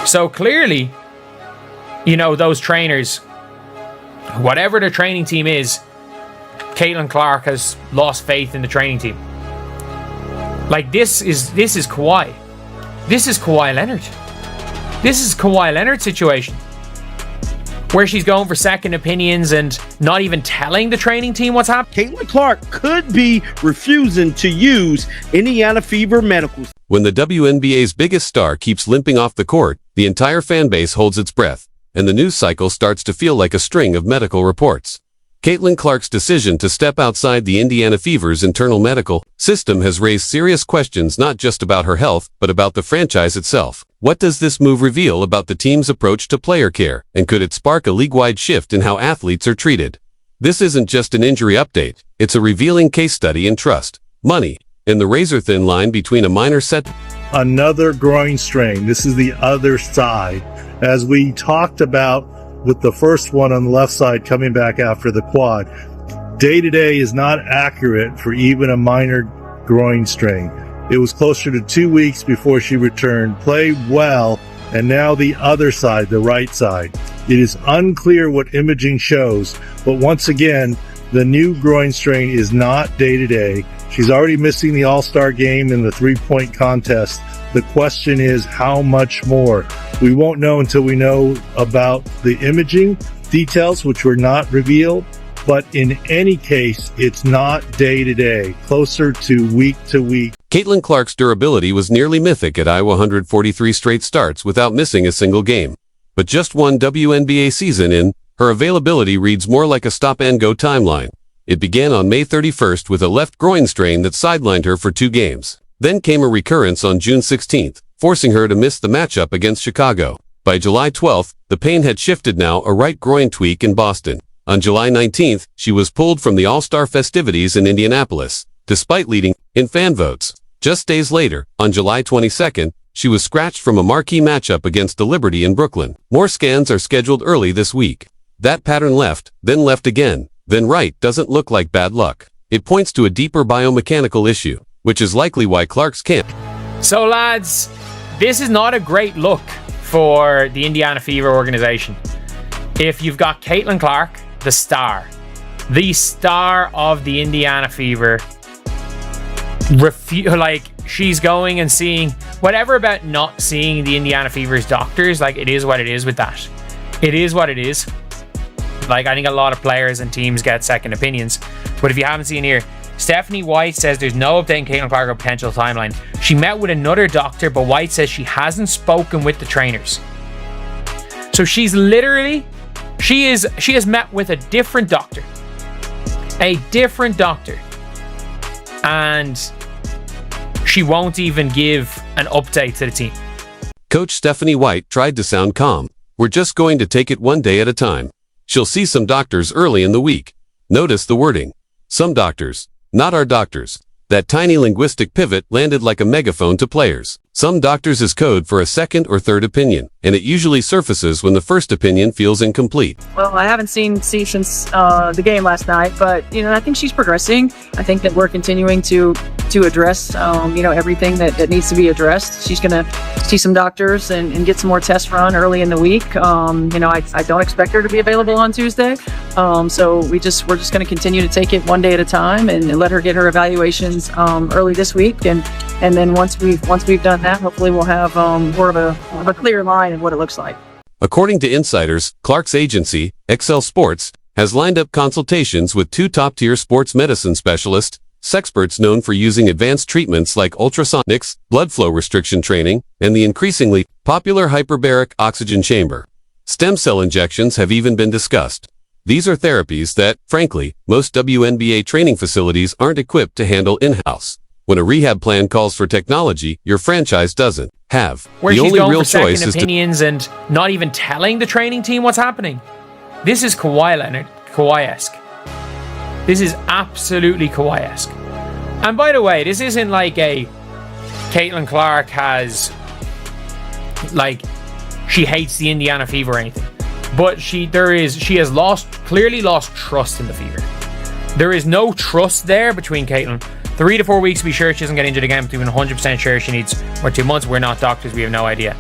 So clearly, those trainers, whatever their training team is, Caitlin Clark has lost faith in the training team. Like, this is Kawhi. This is Kawhi Leonard. This is Kawhi Leonard's situation, where she's going for second opinions and not even telling the training team what's happening. Caitlin Clark could be refusing to use Indiana Fever medicals. When the WNBA's biggest star keeps limping off the court, the entire fan base holds its breath, and the news cycle starts to feel like a string of medical reports. Caitlin Clark's decision to step outside the Indiana Fever's internal medical system has raised serious questions not just about her health, but about the franchise itself. What does this move reveal about the team's approach to player care, and could it spark a league-wide shift in how athletes are treated? This isn't just an injury update, it's a revealing case study in trust, money, and the razor-thin line between a minor setback. Another groin strain. This is the other side. As we talked about with the first one on the left side coming back after the quad, day-to-day is not accurate for even a minor groin strain. It was closer to 2 weeks before she returned, played well, and now the other side, the right side. It is unclear what imaging shows, but once again, the new groin strain is not day-to-day. She's already missing the All-Star game in the three-point contest. The question is, how much more? We won't know until we know about the imaging details, which were not revealed. But in any case, it's not day-to-day, closer to week-to-week. Caitlin Clark's durability was nearly mythic at Iowa, 143 straight starts without missing a single game. But just one WNBA season in, her availability reads more like a stop-and-go timeline. It began on May 31st with a left groin strain that sidelined her for 2 games. Then came a recurrence on June 16th, forcing her to miss the matchup against Chicago. By July 12th, the pain had shifted, now a right groin tweak in Boston. On July 19th, she was pulled from the All-Star festivities in Indianapolis, despite leading in fan votes. Just days later, on July 22nd, she was scratched from a marquee matchup against the Liberty in Brooklyn. More scans are scheduled early this week. That pattern left, then left again, then right doesn't look like bad luck. It points to a deeper biomechanical issue, which is likely why Clark's camp. So lads, this is not a great look for the Indiana Fever organization. If you've got Caitlin Clark, the star of the Indiana Fever, she's going and seeing whatever about not seeing the Indiana Fever's doctors. Like, it is what it is with that. It is what it is. Like, I think a lot of players and teams get second opinions, but if you haven't seen here, Stephanie White says there's no update on Caitlin Clark or potential timeline. She met with another doctor, but White says she hasn't spoken with the trainers. So she's literally, she has met with a different doctor. And she won't even give an update to the team. Coach Stephanie White tried to sound calm. We're just going to take it one day at a time. She'll see some doctors early in the week. Notice the wording. Some doctors, not our doctors. That tiny linguistic pivot landed like a megaphone to players. Some doctors is code for a second or third opinion, and it usually surfaces when the first opinion feels incomplete. Well, I haven't seen C since the game last night, but I think she's progressing. I think that we're continuing to address everything that needs to be addressed. She's gonna see some doctors and get some more tests run early in the week. I don't expect her to be available on Tuesday, so we're just going to continue to take it one day at a time and let her get her evaluations early this week, and then once we've done that, hopefully we'll have more of a clear line of what it looks like. According to insiders, Clark's agency, XL Sports, has lined up consultations with 2 top-tier sports medicine specialists, sexperts known for using advanced treatments like ultrasonics, blood flow restriction training, and the increasingly popular hyperbaric oxygen chamber. Stem cell injections have even been discussed. These are therapies that, frankly, most WNBA training facilities aren't equipped to handle in-house. When a rehab plan calls for technology, your franchise doesn't have. Where the she's only going real for second choice is opinions and not even telling the training team what's happening. This is Kawhi Leonard, Kawhi-esque. This is absolutely Kawhi-esque. And by the way, this isn't like a Caitlin Clark has, she hates the Indiana Fever or anything. But she has clearly lost trust in the Fever. There is no trust there between Caitlin. 3 to 4 weeks to be sure she doesn't get injured again, but we're 100% sure she needs, or 2 months. We're not doctors, we have no idea.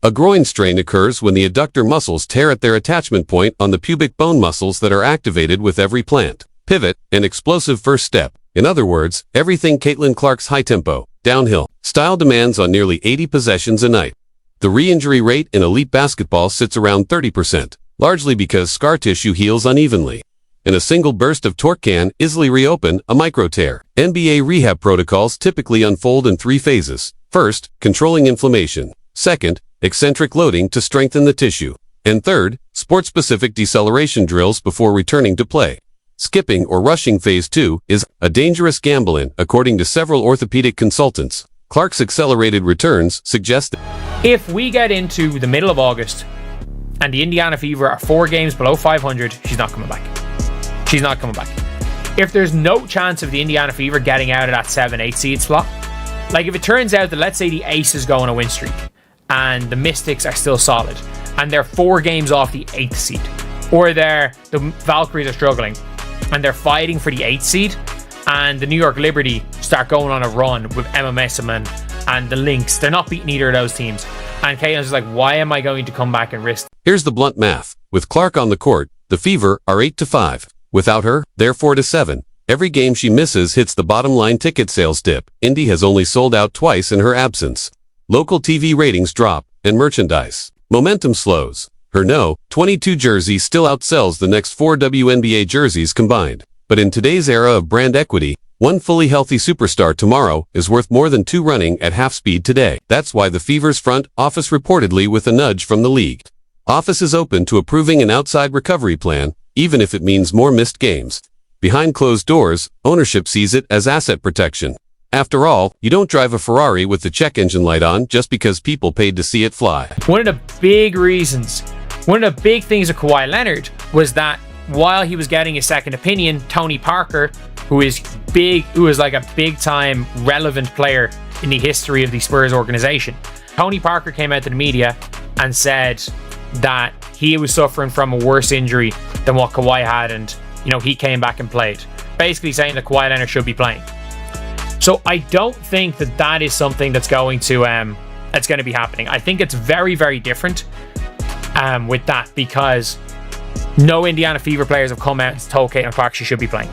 A groin strain occurs when the adductor muscles tear at their attachment point on the pubic bone muscles that are activated with every plant, pivot, and explosive first step. In other words, everything Caitlin Clark's high-tempo, downhill style demands on nearly 80 possessions a night. The re-injury rate in elite basketball sits around 30%, largely because scar tissue heals unevenly, and a single burst of torque can easily reopen a micro tear. NBA rehab protocols typically unfold in 3 phases. First, controlling inflammation. Second, eccentric loading to strengthen the tissue. And third, sport-specific deceleration drills before returning to play. Skipping or rushing phase 2 is a dangerous gamble in, according to several orthopedic consultants. Clark's accelerated returns suggest that If we get into the middle of August and the Indiana Fever are 4 games below 500, she's not coming back. She's not coming back. If there's no chance of the Indiana Fever getting out of that 7-8 seed slot, like if it turns out that, let's say, the Aces go on a win streak and the Mystics are still solid and they're 4 games off the 8th seed, or the Valkyries are struggling and they're fighting for the 8th seed, and the New York Liberty start going on a run with Emma Messerman and the Lynx, they're not beating either of those teams, and Caitlin's like, why am I going to come back and risk? Here's the blunt math. With Clark on the court, the Fever are 8-5. Without her, they're 4-7. Every game she misses hits the bottom line ticket sales dip. Indy has only sold out twice in her absence. Local TV ratings drop, and merchandise momentum slows. Her No. 22 jersey still outsells the next 4 WNBA jerseys combined. But in today's era of brand equity, one fully healthy superstar tomorrow is worth more than 2 running at half speed today. That's why the Fever's front office reportedly with a nudge from the league. Office is open to approving an outside recovery plan, even if it means more missed games. Behind closed doors, ownership sees it as asset protection. After all, you don't drive a Ferrari with the check engine light on just because people paid to see it fly. One of the big things of Kawhi Leonard was that while he was getting a second opinion, Tony Parker, who is like a big-time relevant player in the history of the Spurs organization, Tony Parker came out to the media and said that he was suffering from a worse injury than what Kawhi had, and he came back and played, basically saying that Kawhi Leonard should be playing. So I don't think that is something that's going to be happening. I think it's very, very different with that, because no Indiana Fever players have come out and told Caitlin Clark she should be playing.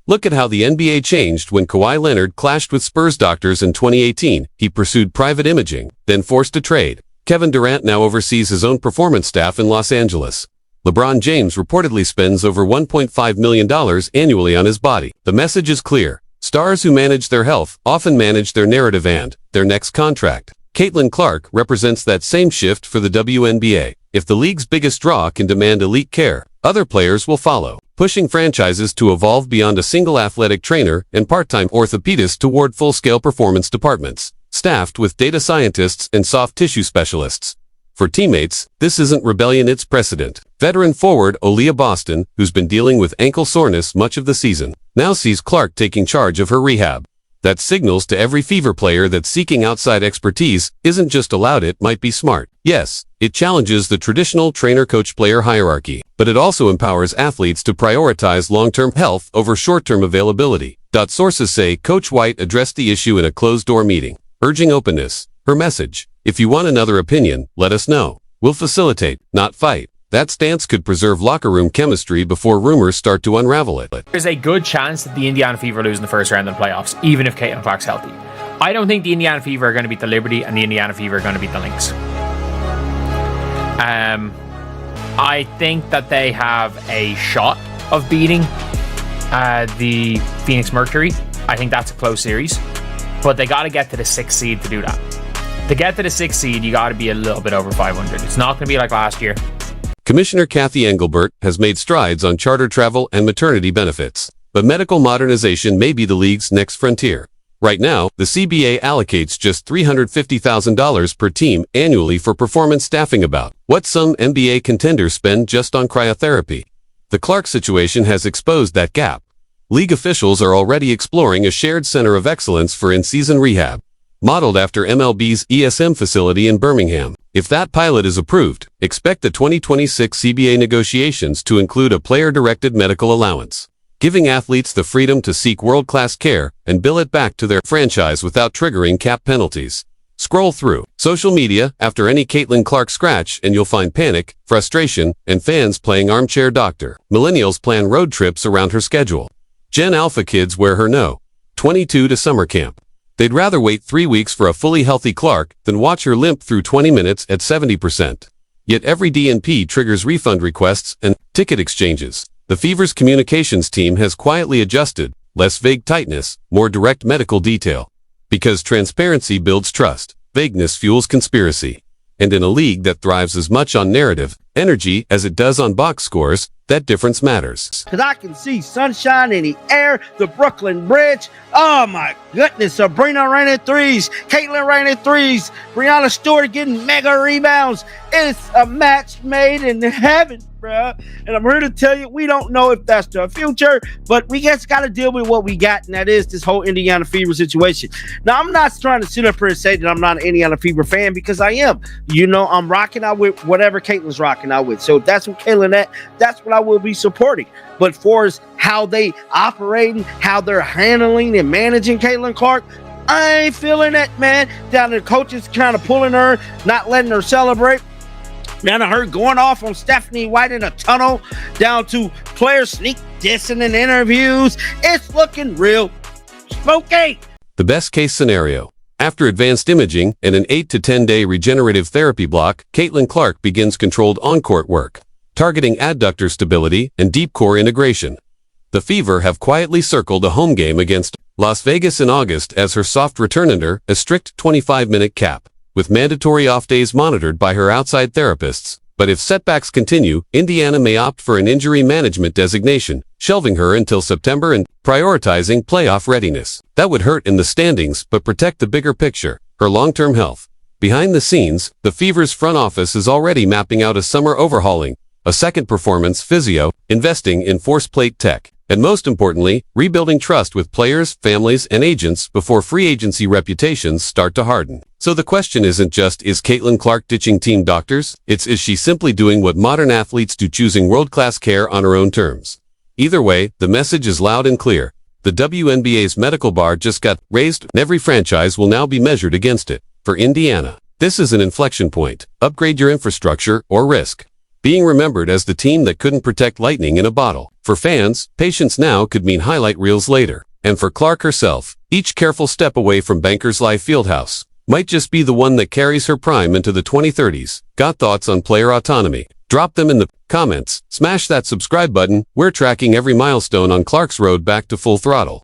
Look at how the NBA changed when Kawhi Leonard clashed with Spurs doctors in 2018. He pursued private imaging, then forced a trade. Kevin Durant now oversees his own performance staff in Los Angeles. LeBron James reportedly spends over $1.5 million annually on his body. The message is clear. Stars who manage their health often manage their narrative and their next contract. Caitlin Clark represents that same shift for the WNBA. If the league's biggest draw can demand elite care, other players will follow, pushing franchises to evolve beyond a single athletic trainer and part-time orthopedist toward full-scale performance departments, staffed with data scientists and soft tissue specialists. For teammates, this isn't rebellion, it's precedent. Veteran forward Aaliyah Boston, who's been dealing with ankle soreness much of the season, now sees Clark taking charge of her rehab. That signals to every Fever player that seeking outside expertise isn't just allowed, it might be smart. Yes, it challenges the traditional trainer-coach-player hierarchy, but it also empowers athletes to prioritize long-term health over short-term availability. Sources say Coach White addressed the issue in a closed-door meeting, urging openness. Her message: if you want another opinion, let us know. We'll facilitate, not fight. That stance could preserve locker room chemistry before rumors start to unravel it. There's a good chance that the Indiana Fever lose in the first round of the playoffs, even if Caitlin Clark's healthy. I don't think the Indiana Fever are going to beat the Liberty, and the Indiana Fever are going to beat the Lynx. I think that they have a shot of beating the Phoenix Mercury. I think that's a close series, but they got to get to the 6th seed to do that. To get to the 6th seed, you got to be a little bit over 500. It's not going to be like last year. Commissioner Kathy Engelbert has made strides on charter travel and maternity benefits, but medical modernization may be the league's next frontier. Right now, the CBA allocates just $350,000 per team annually for performance staffing, about what some NBA contenders spend just on cryotherapy. The Clark situation has exposed that gap. League officials are already exploring a shared center of excellence for in-season rehab, modeled after MLB's ESM facility in Birmingham. If that pilot is approved, expect the 2026 CBA negotiations to include a player-directed medical allowance, giving athletes the freedom to seek world-class care and bill it back to their franchise without triggering cap penalties. Scroll through social media after any Caitlin Clark scratch and you'll find panic, frustration, and fans playing armchair doctor. Millennials plan road trips around her schedule. Gen Alpha kids wear her no. 22 to summer camp. They'd rather wait 3 weeks for a fully healthy Clark than watch her limp through 20 minutes at 70%. Yet every DNP triggers refund requests and ticket exchanges. The Fever's communications team has quietly adjusted, less vague tightness, more direct medical detail. Because transparency builds trust, vagueness fuels conspiracy. And in a league that thrives as much on narrative, energy as it does on box scores, that difference matters. Because I can see sunshine in the air, the Brooklyn Bridge. Oh my goodness, Sabrina raining threes, Caitlin raining threes, Brianna Stewart getting mega rebounds. It's a match made in heaven, bruh. And I'm here to tell you, we don't know if that's the future, but we just got to deal with what we got, and that is this whole Indiana Fever situation. Now, I'm not trying to sit up here and say that I'm not an Indiana Fever fan, because I am. You know, I'm rocking out with whatever Caitlin's rocking out with. So that's what Caitlin at. That's what I will be supporting. But for as how they operating, how they're handling and managing Caitlin Clark, I ain't feeling that, man. Down the coaches kind of pulling her, not letting her celebrate. Down to her going off on Stephanie White in a tunnel, down to players sneak dissing in interviews. It's looking real spooky. The best case scenario. After advanced imaging and an 8 to 10 day regenerative therapy block, Caitlin Clark begins controlled on-court work, targeting adductor stability and deep core integration. The Fever have quietly circled a home game against Las Vegas in August as her soft return under a strict 25-minute cap, with mandatory off days monitored by her outside therapists. But if setbacks continue, Indiana may opt for an injury management designation, shelving her until September and prioritizing playoff readiness. That would hurt in the standings but protect the bigger picture, her long-term health. Behind the scenes, the Fever's front office is already mapping out a summer overhauling, a second performance physio, investing in force plate tech, and most importantly, rebuilding trust with players, families, and agents before free agency reputations start to harden. So the question isn't just, is Caitlin Clark ditching team doctors? It's, is she simply doing what modern athletes do, choosing world-class care on her own terms? Either way, the message is loud and clear. The WNBA's medical bar just got raised, and every franchise will now be measured against it. For Indiana, this is an inflection point. Upgrade your infrastructure or risk being remembered as the team that couldn't protect lightning in a bottle. For fans, patience now could mean highlight reels later. And for Clark herself, each careful step away from Bankers Life Fieldhouse might just be the one that carries her prime into the 2030s. Got thoughts on player autonomy? Drop them in the comments. Smash that subscribe button. We're tracking every milestone on Clark's road back to full throttle.